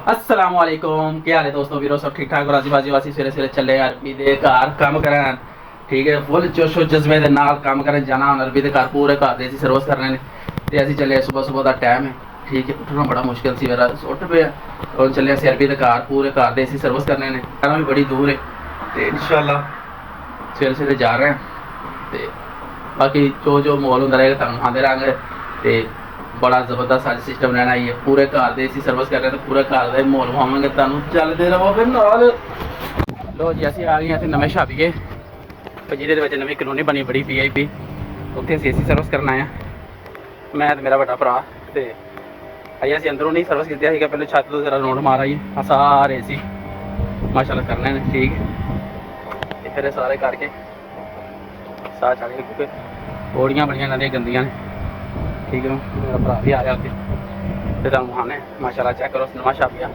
असलामुअलैकुम, क्या हाल है दोस्तों वीरो, सब ठीक ठाक। राजी बाजी वासी सवेरे सवेरे चले अरबी दे घर काम करन, ठीक है। फुल जोशो जज्बे दे नाल काम करन जाना। अरबी दे घर पूरे घर दे सर्विस करने ने ते असीं चले। सुबह सुबह दा टाइम है, ठीक है। उठना बड़ा मुश्किल सी, मेरा उठ पे और चले असीं अरबी दे घर पूरे घर दे सर्विस करने ने। घर भी बड़ी दूर है ते इंशाल्लाह सवेरे सवेरे जा रहे हैं ते बाकी जो जो माहौल होंदा रहेगा तुहानूं दिखांदे रहांगे ते बड़ा जबरदस्त अज सिस्टम रहना ही है। पूरे घर दे असीं सर्विस कर रहे हैं तो पूरे घर दे माहौल विखावांगे तुहानूं। चलदे रहो फिर नाल। लो जी, असीं आ गए इत्थे नवें छाबिए जिहदे दे विच नवीं कलोनी बनी बड़ी VIP। उत्थे असीं एसी सर्विस करन आए आं, मैं ते मेरा बड़ा भरा। ते अजें असीं अंदरों नहीं सर्विस कीती सीगा, पहले छत तो जरा राउंड मार आइए। सारे एसी माशाल्लाह करने ने, ठीक है। ते फिर सारे करके साह चढ़ गए क्योंकि पौड़ियां बड़ियां इन्हां दियां गंदियां ने, ठीक है। मेरा भरा भी आ रहा उत्थे ते तुहानूं विखाने माशाल्लाह। चेक करो नवां छाबिया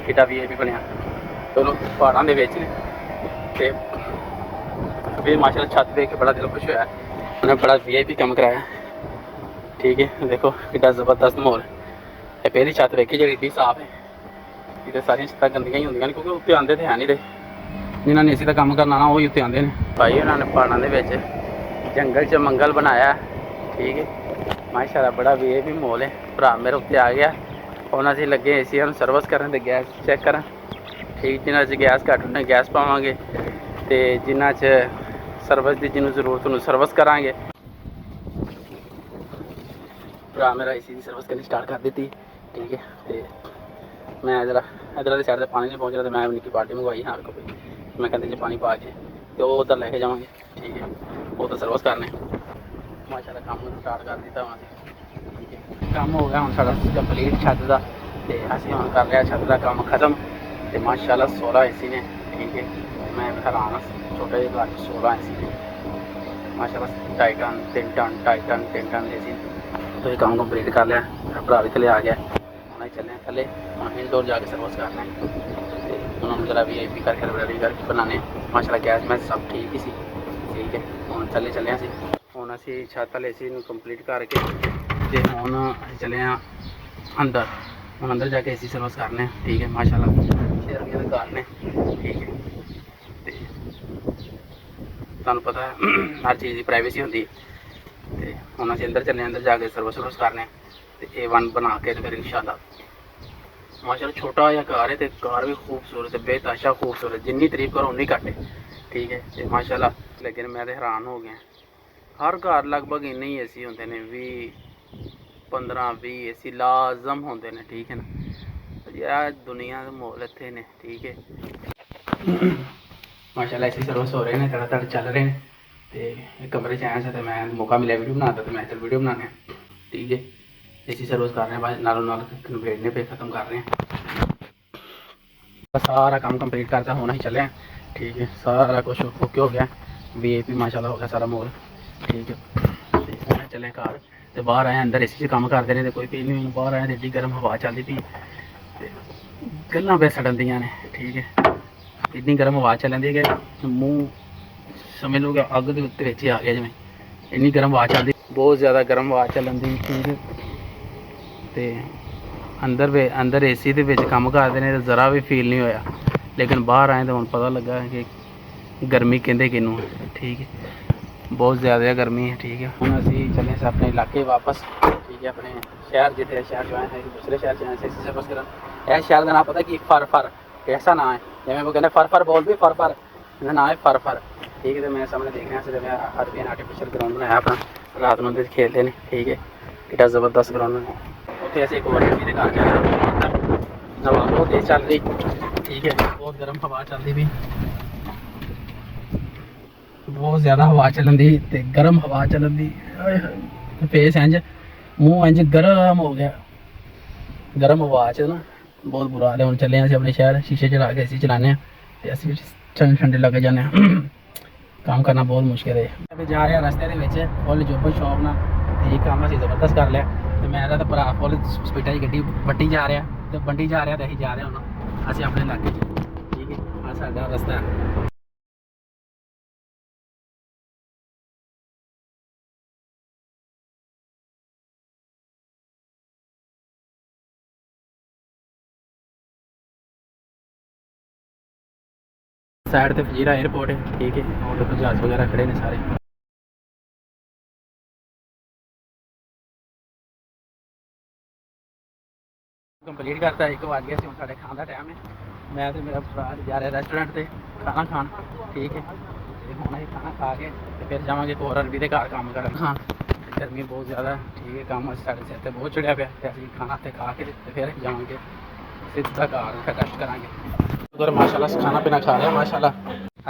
किड्डा VIP बनिया। चलो पहाड़ां दे विच ने ते फिर माशाल्लाह छत देख के बड़ा दिल खुश होया। उन्हें बड़ा VIP काम कराया, ठीक है। देखो किड्डा जबरदस्त माहौल। ये पहली छत वेखी जी एड्डी साफ है। इत्थे सारियां छत्तां गंदियां ही होंदियां ने क्योंकि उत्ते आंदे ते है नहीं दे। जिन्हां ने एसी दा काम करना ना वही उत्ते आंदे ने। भाई उन्होंने पहाड़ां दे विच जंगल च मंगल बनाया, ठीक है। माशाल्लाह बड़ा VIP माहौल है। भरा मेरे उत्ते आ गया, हुण असीं लगे एसी नूं सर्विस करन ते गैस चैक करन, ठीक। जिन्हां च गैस घट उन्हें गैस पावांगे ते जिन्हां च सर्विस की जिन्होंने जरूरत उन्होंने सर्विस करांगे। भरा मेरा एसी की सर्विस करनी स्टार्ट कर दी, ठीक है। तो मैं जरा इधर वाली साइड से पानी नहीं पहुँच रहा, तो मैं निक्की बाल्टी मंगवाई हाँ को, मैं कहते पानी पा के तो वो उधर लेके जावांगे, ठीक है। वो तो सर्विस करने माशाल्लाह काम स्टार्ट कर दिता वहाँ से, ठीक है। काम हो गया हम सारा कंप्लीट छत का। तो असीं हुण कर लिया छत का काम खत्म। तो माशाल्लाह 16 एसी ने, ठीक है। मैं हैरान छोटे ਜਿਹੇ घर 16 एसी ने माशाल्लाह। 2.5 ton 3 ton 2.5 ton 3 ton AC. तो ये काम कंप्लीट कर लिया। मेरा भरा भी थले आ गया। हम चले थले हम इंडोर जाके सर्विस करना है। उन्होंने जरा VIP करके रेडी करके बनाने माशाल्लाह। गैस में सब ठीक ही सी, ठीक है। हम चले असीं हुण असीं छत वाले एसी नूं कंप्लीट करके ते हुण असीं चले अंदर। हम अंदर जाके एसी सर्विस करने, ठीक है। माशाल्लाह शेरवियां दे घर ने, ठीक है। ते तुहानूं पता है हर चीज़ की प्राइवेसी होंदी है। तो हुण असीं अंदर चले, अंदर जाके सर्विस करने ते A1 बना के फिर इंशाल्लाह माशाल्लाह। छोटा जिहा घर है तो घर भी खूबसूरत है, बेतहाशा खूबसूरत। जिन्नी तारीफ करो उन्नी घट है, ठीक है। तो माशाल्लाह लेकिन मैं तो हैरान हो गया। हर घर लगभग इन्ने ही एसी होंदे ने, 20-15-20 एसी लाजम होंदे ने, ठीक है ना। यह दुनिया के माहौल इत्थे ने, ठीक है। माशाल्लाह एसी सर्विस हो रहे हैं, धड़ धड़ चल रहे हैं। तो कमरे च आया तो मैं मौका मिले वीडियो बनाता, तो मैं चल वीडियो बनाने, ठीक है। एसी सर्विस कर रहे हैं भाई, नालों नाल कन्वेटने पे ख़त्म कर रहे हैं। सारा काम कंप्लीट करता होना ही चले, ठीक है। सारा कुछ ओके हो गया, VIP माशाल्लाह हो गया सारा माहौल, ठीक है। चले घर तो बाहर आए, अंदर एसी च काम करते रहे तो कोई फील नहीं। बाहर आए तो एड्डी गर्म हवा चलती पी, गल्लां पे सड़न दियां ने, ठीक है। इन्नी गर्म हवा चलन दी कि मूँह समझ लो कि अग के उत्ते विच आ गया जिवें। इन्नी गर्म हवा चलती, बहुत ज़्यादा गर्म हवा चलन दी, ठीक है। तो अंदर एसी दे विच कम्म करदे ने ज़रा भी फील नहीं होया, लेकिन बाहर आए तो हुण पता लगा कि गर्मी कहंदे किनूं, ठीक है। बहुत ज़्यादा गर्मी है, ठीक है। हुण असीं चले अपने इलाके वापस, ठीक है। अपने शहर जिथे शहर जो आए हैं दूसरे शहर जो एसी सर्विस करन। यह शहर का नाम पता कि फर कैसा नाम है, जिवें वो कहते फर बोल भी फर इहदा नाम है फर, ठीक है। तो मैं सामने देख रहा से आर्टिफिशियल ग्राउंड बनाया अपना, रात में खेलते हैं, ठीक है। कितना ज़बरदस्त ग्राउंड है। उत्थे असीं एक और के घर जा रहे हैं, हवा बहुत तेज चल रही, ठीक है। बहुत गर्म हवा चलती भी, बहुत ज़्यादा हवा चलन दी ते गर्म हवा चलन दी। फेस इंज मूँह इंज गर्म हो गया गर्म हवा च ना, बहुत बुरा हाल है। हम चले असीं अपने शहर, शीशे चला के एसी चलाने ते असीं ठंडे ठंडे लगे जाने। काम करना बहुत मुश्किल है। अभी जा रहे हैं रस्ते के विच फुल जोबन शॉप ना, ये काम असीं जबरदस्त कर लिया। तो मेरा तो भरा फुल स्पीडा च गड्डी बट्टी जा रहा, तो बंडी जा रहा, तो असीं जा रहे हुण असीं अपने इलाके च, ठीक है। आ साडा रस्ता है। साइड पे फजीरा एयरपोर्ट है, ठीक है, और तो जहाज वगैरह खड़े ने सारे। कंप्लीट करता है 1 बज गया सी, साढ़े खाने का टाइम है। मैं तो मेरा भरा जा रहा रेस्टोरेंट से खाना खान, ठीक है। हम खाना खा के फिर जावे एक और अरबी के घर काम कर। हाँ, गर्मी बहुत ज़्यादा, ठीक है, काम साढ़े सिर से बहुत चढ़िया पे, असं खाना तो खा के फिर जावे सीधा घर, फिर रेस्ट करा। उधर माशाल्लाह खाना पीना खा रहे माशाल्लाह।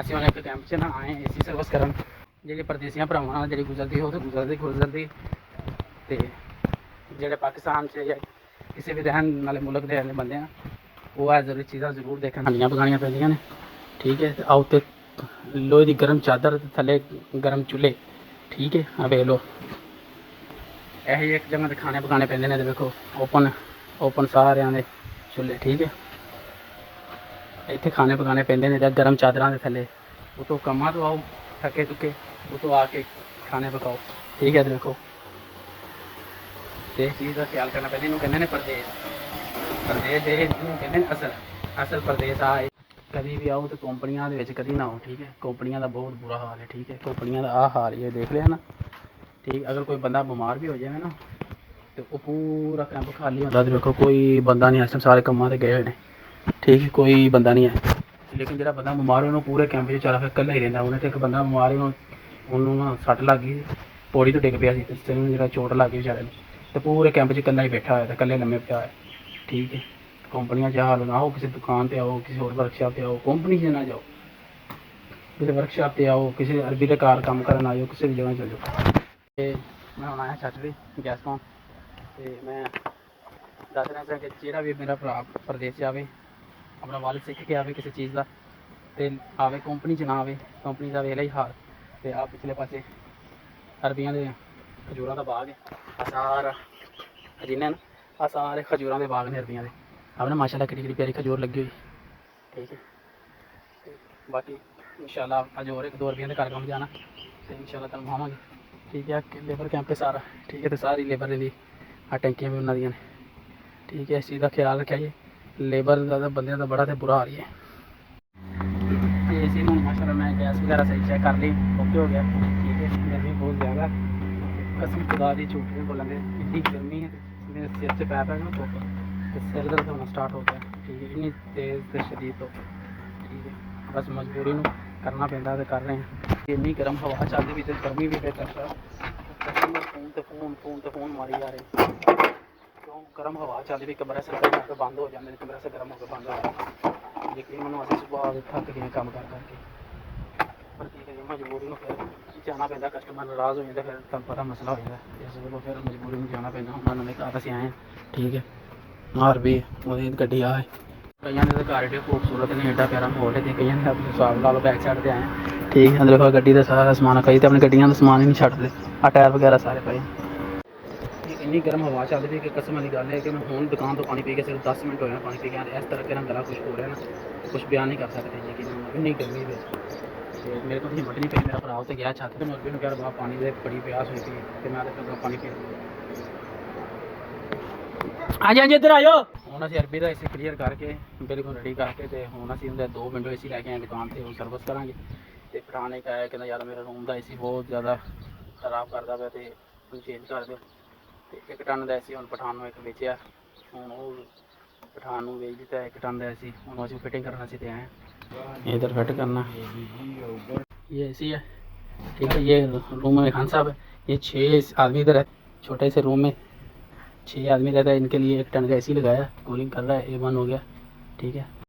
ਅਸੀਂ ਹੁਣ ਇੱਕ ਕੈਂਪ 'ਚ ਨਾ ਆਏ ਏਸੀ ਸਰਵਿਸ ਕਰਨ, ਜਿਹੜੇ ਪਰਦੇਸੀਆਂ ਭਰਾਵਾਂ ਨਾਲ ਜਿਹੜੀ ਗੁਜ਼ਰਦੀ ਉਹ ਤਾਂ ਗੁਜ਼ਰਦੀ ਤੇ ਜਿਹੜੇ ਪਾਕਿਸਤਾਨ 'ਚ ਜਾਂ ਕਿਸੇ ਵੀ ਰਹਿਣ ਵਾਲੇ ਮੁਲਕ ਦੇ ਵਾਲੇ ਬੰਦੇ ਆ, ਉਹ ਆ ਜ਼ਰੂਰੀ ਚੀਜ਼ਾਂ ਜ਼ਰੂਰ ਦੇਖਣ ਵਾਲੀਆਂ ਪਕਾਉਣੀਆਂ ਪੈਂਦੀਆਂ ਨੇ, ਠੀਕ ਹੈ। ਆਓ ਤੇ ਲੋਹੇ ਦੀ ਗਰਮ ਚਾਦਰ ਤੇ ਥੱਲੇ ਗਰਮ ਚੁੱਲ੍ਹੇ, ਠੀਕ ਹੈ। ਆ ਵੇਖ ਲਓ, ਇਹੋ ਜਿਹੀ ਇੱਕ ਜਗ੍ਹਾ 'ਤੇ ਖਾਣੇ ਪਕਾਉਣੇ ਪੈਂਦੇ ਨੇ। ਤੇ ਵੇਖੋ ਓਪਨ ਸਾਰਿਆਂ ਦੇ ਚੁੱਲ੍ਹੇ, ਠੀਕ ਹੈ। ਇੱਥੇ ਖਾਣੇ ਪਕਾਉਣੇ ਪੈਂਦੇ ਨੇ ਜਾਂ ਗਰਮ ਚਾਦਰਾਂ ਦੇ ਥੱਲੇ। ਉਤੋਂ ਕੰਮਾਂ ਤੋਂ ਆਓ ਥੱਕੇ ਚੁੱਕੇ, ਉਤੋਂ ਆ ਕੇ ਖਾਣੇ ਪਕਾਓ, ਠੀਕ ਹੈ। ਤੇ ਵੇਖੋ ਤੇ ਇਸ ਚੀਜ਼ ਦਾ ਖਿਆਲ ਕਰਨਾ ਪੈਂਦਾ। ਇਹਨੂੰ ਕਹਿੰਦੇ ਨੇ ਪਰਦੇਸ ਦੇ ਇਹਨੂੰ ਕਹਿੰਦੇ ਨੇ ਅਸਲ ਪਰਦੇਸ ਆ। ਕਦੀ ਵੀ ਆਓ ਤਾਂ ਕੰਪਨੀਆਂ ਦੇ ਵਿੱਚ ਕਦੀ ਨਾ ਆਓ, ਠੀਕ ਹੈ। ਕੰਪਨੀਆਂ ਦਾ ਬਹੁਤ ਬੁਰਾ ਹਾਲ ਹੈ, ਠੀਕ ਹੈ। ਕੰਪਨੀਆਂ ਦਾ ਆਹ ਹਾਲ ਹੀ ਦੇਖ ਲਿਆ ਨਾ, ਠੀਕ। ਅਗਰ ਕੋਈ ਬੰਦਾ ਬਿਮਾਰ ਵੀ ਹੋ ਜਾਵੇ ਨਾ ਤੇ ਉਹ ਪੂਰਾ ਕੈਂਪ ਖਾਲੀ ਹੁੰਦਾ। ਤੇ ਵੇਖੋ ਕੋਈ ਬੰਦਾ ਨਹੀਂ, ਇਸ ਟਾਈਮ ਸਾਰੇ ਕੰਮਾਂ 'ਤੇ ਗਏ ਹੋਏ ਨੇ, ठीक है, कोई बंदा नहीं है। लेकिन जो बंदा बीमार है पूरे कैंप में चला फिर कला ही रहा। उन्हें तो एक बंदा बीमार है, उन्होंने सट लग गई, पौड़ी तो डिग पिया जो चोट लग गई बेचारे, तो पूरे कैंप में कला ही बैठा हुआ, कले लम्बे पिया है, ठीक है। कंपनियां च हाल ना हो, किसी दुकान पर आओ, किसी और वर्कशॉप पर आओ, कंपनी से ना जाओ, किसी वर्कशॉप पर आओ, किसी अरबी के कार काम करना आ जाओ, किसी भी जगह चल जाओ। मैं हम आया छत भी गैस तो मैं दस रहा कि जोड़ा भी मेरा भरा प्रदेश आए अपना वल सीख के आए किसी चीज़ का, तो आवे कंपनी च ना आवे, कंपनी का वेला ही हाल। तो आ पिछले पासे अरबियां के खजूर का बाग है, सारा जिन्हें आ सारे खजूर के बाग ने अरबियां के। अपने माशाल्लाह कितनी प्यारी खजूर लगी हुई, ठीक है। बाकी इंशाल्लाह अज और 1-2 अरबियां के घर काम जाना, तो इंशाल्लाह तुम खावे, ठीक है। लेबर कैंप सारा, ठीक है। तो सारी लेबर की आ टैंकियां भी उन्होंने, ठीक है। इस चीज़ का ख्याल रखा जी, लेबर का बंद का बड़ा तो बुरा हाल ही है। इसी माशाल्लाह मैं गैस वगैरह सही चेक कर ली, ओके हो गया, ठीक है। गर्मी बहुत ज़्यादा, कसम खुदा दी झूठ नहीं बोलेंगे, इतनी गर्मी है मेरे सिर से पैप है ना, तो सिर दर्द होना स्टार्ट हो गया, ठीक है। इतनी तेज़ तो शदीद तो, ठीक है। बस मजबूरी में करना पैंदा तो कर रहे हैं। इन्नी गर्म हवा चलती भी, तो गर्मी भी बेहतर फोन तो फोन मारी जा रहे, गर्म हवा चल रही, कंप्रेसर होकर बंद हो जाते हैं, कंप्रेसर गर्म होकर बंद हो जाता है। यकीन मनो असं सुबह थक गए काम करके, पर की करिए मजबूरी में फिर जाना पैंदा। कस्टमर नाराज़ हो जाता, फिर तुम पता मसला हो जाता, इस वो फिर मजबूरी में जाना पैंदा। उन्होंने कहा असीं आए, ठीक है। और भी वो गड्डी आए, कई के घर एडे खूबसूरत ने, एडा प्यारा माहौल है, कई हिसाब ला लो बैक साइड से आए, ठीक है। देखो गड्डी का सारा समान, कई तो अपनी गड्डियां का समान ही नहीं छड्डदे, आ टायर वगैरह सारे पे। इन्नी गर्म हवा चल रही कि कसम वाली गल है कि मैं हूँ दुकान तो पानी पी के सिर्फ 10 मिनट होया पानी पी के, इस तरह के ना गला कुछ हो रहा है ना, कुछ बयान नहीं कर सकते जी कि इन्नी गर्मी में। तो मेरे को हिम्मत नहीं पी, मेरा भरा उत्ते गया छत, मैं अरबी कह रहा पानी की बड़ी प्यास हुई थी, तो मैं तो पानी पी। हाँ जी इधर आयो। हूँ अं अरबी का एसी क्लीयर करके बिल्कुल रेडी करके, तो हूँ अं 2 विंडो एसी लैके आए दुकान से, सर्विस करा। तो पठान एक आया कहना यार मेरा रूम का एसी बहुत ज़्यादा खराब करता पाया, तो चेंज कर दो। तो 1 टन का एसी हम पठान में एक बेचा, हूँ वो पठान में बेच दिता 1 टन का एसी। हूँ असं फिटिंग करना से आए इधर फिट करना, ये एसी है, ठीक है। ये रूम में खान साहब है, ये 6 आदमी इधर है, छोटे से रूम में 6 आदमी रहता है, इनके लिए 1 टन का एसी लगाया, कूलिंग कर रहा है, A1 हो गया, ठीक है।